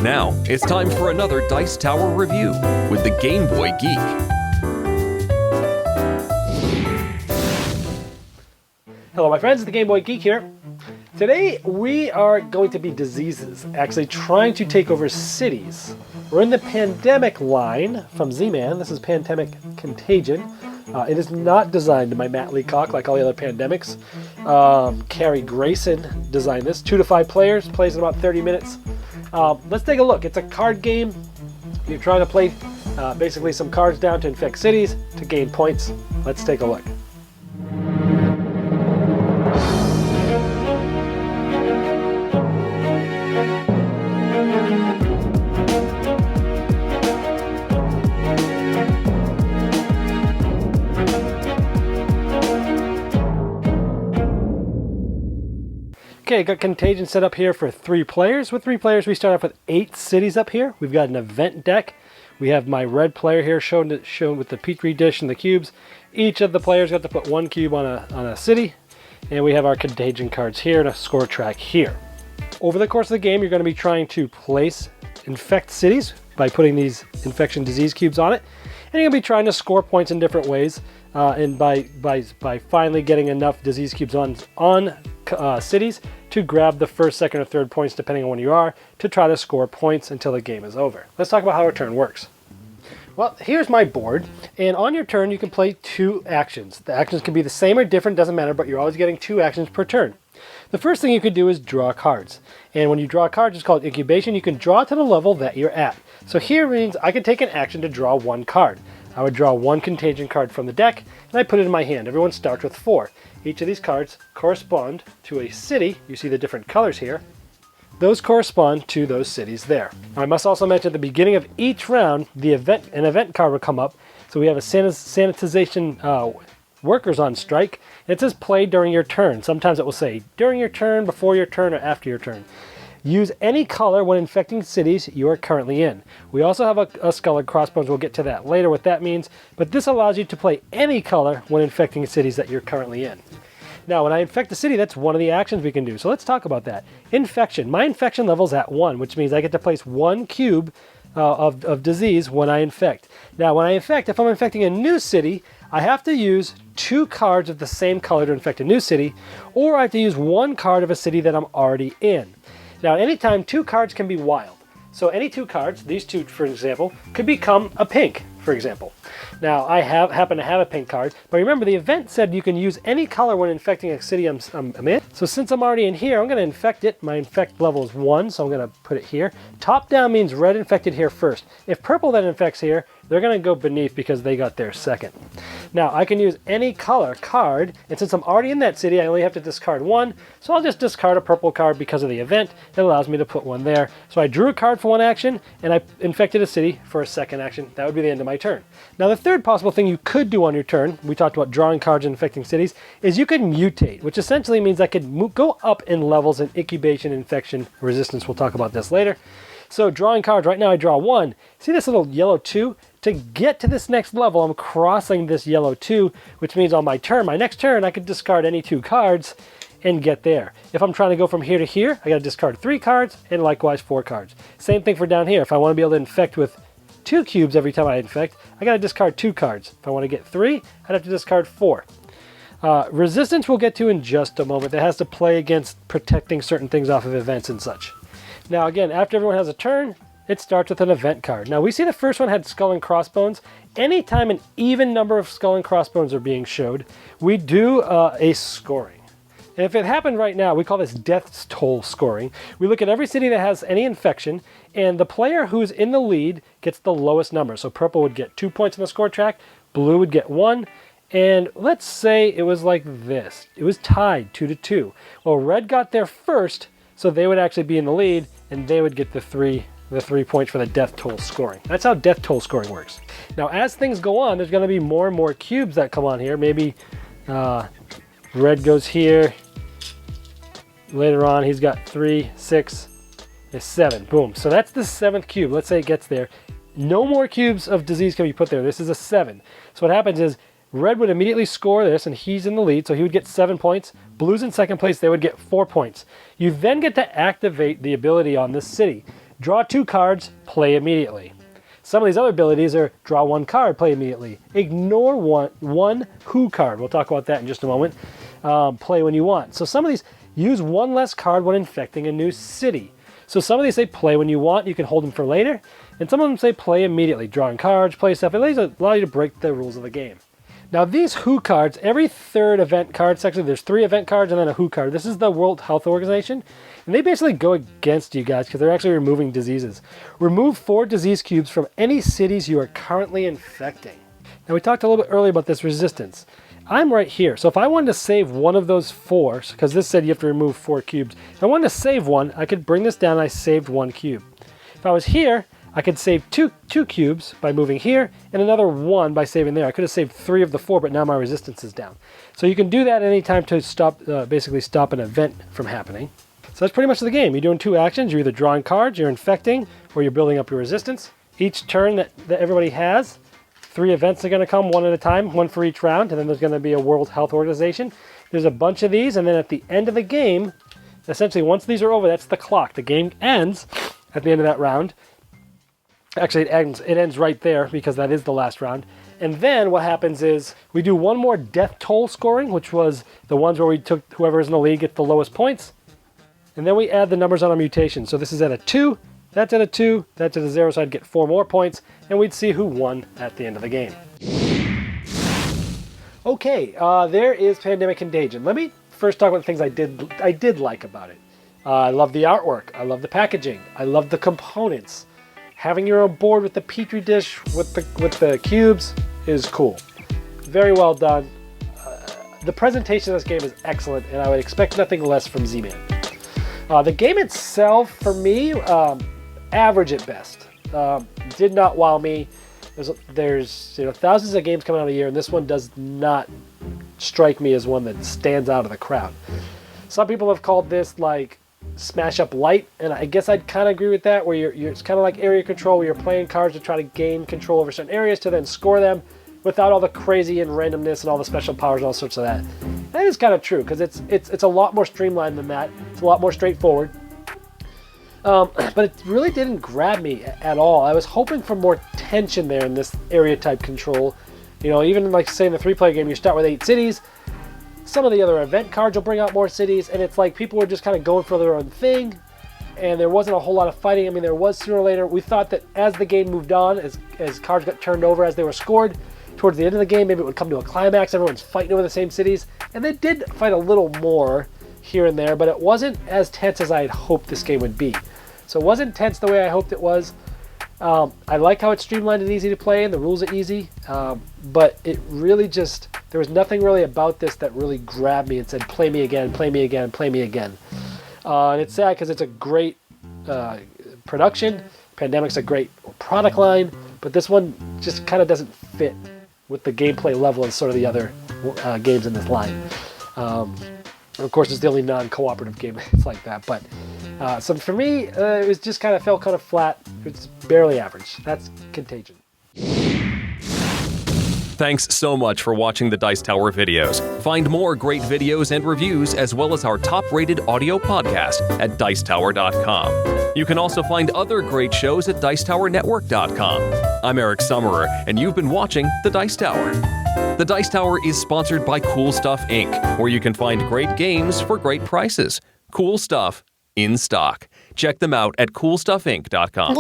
Now, it's time for another Dice Tower review with the Game Boy Geek. Hello my friends, it's the Game Boy Geek here. Today we are going to be diseases, actually trying to take over cities. We're in the pandemic line from Z-Man. This is Pandemic Contagion. It is not designed by Matt Leacock like all the other pandemics. Carrie Grayson designed this. 2 to 5 players, plays in about 30 minutes. Let's take a look. It's a card game. You're trying to play basically some cards down to infect cities to gain points. Let's take a look. Okay, got Contagion set up here for 3 players. With 3 players, we start off with 8 cities up here. We've got an event deck. We have my red player here shown with the petri dish and the cubes. Each of the players got to put 1 cube on a city. And we have our Contagion cards here and a score track here. Over the course of the game, you're going to be trying to place infect cities by putting these infection disease cubes on it. And you're going to be trying to score points in different ways. And by finally getting enough disease cubes on cities to grab the first, second, or third points, depending on when you are, to try to score points until the game is over. Let's talk about how a turn works. Well, here's my board, and on your turn you can play 2 actions. The actions can be the same or different, doesn't matter, but you're always getting 2 actions per turn. The first thing you could do is draw cards. And when you draw cards, it's called incubation. You can draw to the level that you're at. So here means I can take an action to draw 1 card. I would draw 1 Contagion card from the deck, and I put it in my hand. Everyone starts with 4. Each of these cards correspond to a city. You see the different colors here. Those correspond to those cities there. Now, I must also mention at the beginning of each round, an event card will come up. So we have a sanitization workers on strike. And it says play during your turn. Sometimes it will say during your turn, before your turn, or after your turn. Use any color when infecting cities you are currently in. We also have a skull and crossbones. We'll get to that later, what that means. But this allows you to play any color when infecting cities that you're currently in. Now, when I infect a city, that's one of the actions we can do. So let's talk about that. Infection. My infection level is at 1, which means I get to place 1 cube of disease when I infect. Now, when I infect, if I'm infecting a new city, I have to use 2 cards of the same color to infect a new city, or I have to use 1 card of a city that I'm already in. Now, anytime 2 cards can be wild. So any 2 cards, these 2 for example, could become a pink, for example. Now, I happen to have a pink card, but remember the event said you can use any color when infecting a city I'm in. So since I'm already in here, I'm going to infect it. My infect level is 1, so I'm going to put it here. Top down means red infected here first. If purple then infects here, they're going to go beneath because they got there second. Now, I can use any color card, and since I'm already in that city, I only have to discard 1, so I'll just discard a purple card because of the event. It allows me to put 1 there. So I drew a card for 1 action, and I infected a city for a second action. That would be the end of my turn. Now, the third possible thing you could do on your turn, we talked about drawing cards and infecting cities, is you could mutate, which essentially means I could go up in levels in incubation, infection, resistance. We'll talk about this later. So drawing cards, right now I draw 1. See this little yellow 2? To get to this next level, I'm crossing this yellow 2, which means on my turn, my next turn, I could discard any 2 cards and get there. If I'm trying to go from here to here, I got to discard 3 cards and likewise 4 cards. Same thing for down here. If I want to be able to infect with 2 cubes every time I infect, I got to discard 2 cards. If I want to get 3, I'd have to discard 4. Resistance we'll get to in just a moment. That has to play against protecting certain things off of events and such. Now again, after everyone has a turn, it starts with an event card. Now we see the first one had skull and crossbones. Anytime an even number of skull and crossbones are being showed, we do a scoring. And if it happened right now, we call this death toll scoring. We look at every city that has any infection, and the player who's in the lead gets the lowest number. So purple would get 2 points on the score track, blue would get 1, and let's say it was like this. It was tied 2 to 2. Well, red got there first, so they would actually be in the lead, and they would get the 3 points for the death toll scoring. That's how death toll scoring works. Now, as things go on, there's going to be more and more cubes that come on here. Maybe red goes here. Later on, he's got 3, 6, 7. Boom. So that's the 7th cube. Let's say it gets there. No more cubes of disease can be put there. This is a 7. So what happens is red would immediately score this, and he's in the lead, so he would get 7 points. Blue's in second place, they would get 4 points. You then get to activate the ability on this city. Draw 2 cards, play immediately. Some of these other abilities are draw 1 card, play immediately. Ignore one who card. We'll talk about that in just a moment. Play when you want. So some of these use 1 less card when infecting a new city. So some of these say play when you want, you can hold them for later. And some of them say play immediately, drawing cards, play stuff. It allows you to break the rules of the game. Now these who cards, every third event card section, there's 3 event cards and then a who card. This is the World Health Organization. And they basically go against you guys because they're actually removing diseases. Remove 4 disease cubes from any cities you are currently infecting. Now we talked a little bit earlier about this resistance. I'm right here. So if I wanted to save one of those 4, because this said you have to remove 4 cubes. If I wanted to save one, I could bring this down and I saved 1 cube. If I was here, I could save two cubes by moving here and another 1 by saving there. I could have saved 3 of the 4, but now my resistance is down. So you can do that anytime to stop, basically stop an event from happening. So that's pretty much the game. You're doing 2 actions. You're either drawing cards, you're infecting, or you're building up your resistance. Each turn that everybody has, 3 events are going to come one at a time, 1 for each round, and then there's going to be a World Health Organization. There's a bunch of these, and then at the end of the game, essentially once these are over, that's the clock. The game ends at the end of that round. Actually, it ends right there because that is the last round. And then what happens is we do 1 more death toll scoring, which was the ones where we took whoever's in the league gets the lowest points. And then we add the numbers on our mutation. So this is at a 2, that's at a 2, that's at a 0, so I'd get 4 more points, and we'd see who won at the end of the game. Okay, there is Pandemic Contagion. Let me first talk about the things I did like about it. I love the artwork, I love the packaging, I love the components. Having your own board with the petri dish with the cubes is cool. Very well done. The presentation of this game is excellent, and I would expect nothing less from Z-Man. The game itself, for me, average at best. Did not wow me. There's thousands of games coming out a year, and this one does not strike me as one that stands out of the crowd. Some people have called this like Smash Up Light, and I guess I'd kind of agree with that, where it's kind of like area control, where you're playing cards to try to gain control over certain areas to then score them without all the crazy and randomness and all the special powers and all sorts of that. That is kind of true, because it's a lot more streamlined than that. It's a lot more straightforward. But it really didn't grab me at all. I was hoping for more tension there in this area type control. Even like say in the 3-player game, you start with 8 cities. Some of the other event cards will bring out more cities, and it's like people were just kind of going for their own thing, and there wasn't a whole lot of fighting. I mean, there was sooner or later. We thought that as the game moved on, as cards got turned over, as they were scored, towards the end of the game, maybe it would come to a climax, everyone's fighting over the same cities, and they did fight a little more here and there, but it wasn't as tense as I had hoped this game would be. So it wasn't tense the way I hoped it was. I like how it's streamlined and easy to play, and the rules are easy, but it really just, there was nothing really about this that really grabbed me and said, play me again, play me again, play me again. And it's sad because it's a great production. Pandemic's a great product line, but this one just kind of doesn't fit with the gameplay level of sort of the other games in this line. Of course, it's the only non-cooperative game that's like that. But so for me, it was just felt kind of flat. It's barely average. That's Contagion. Thanks so much for watching the Dice Tower videos. Find more great videos and reviews, as well as our top-rated audio podcast at Dicetower.com. You can also find other great shows at DicetowerNetwork.com. I'm Eric Summerer, and you've been watching The Dice Tower. The Dice Tower is sponsored by Cool Stuff Inc., where you can find great games for great prices. Cool stuff in stock. Check them out at CoolStuffInc.com.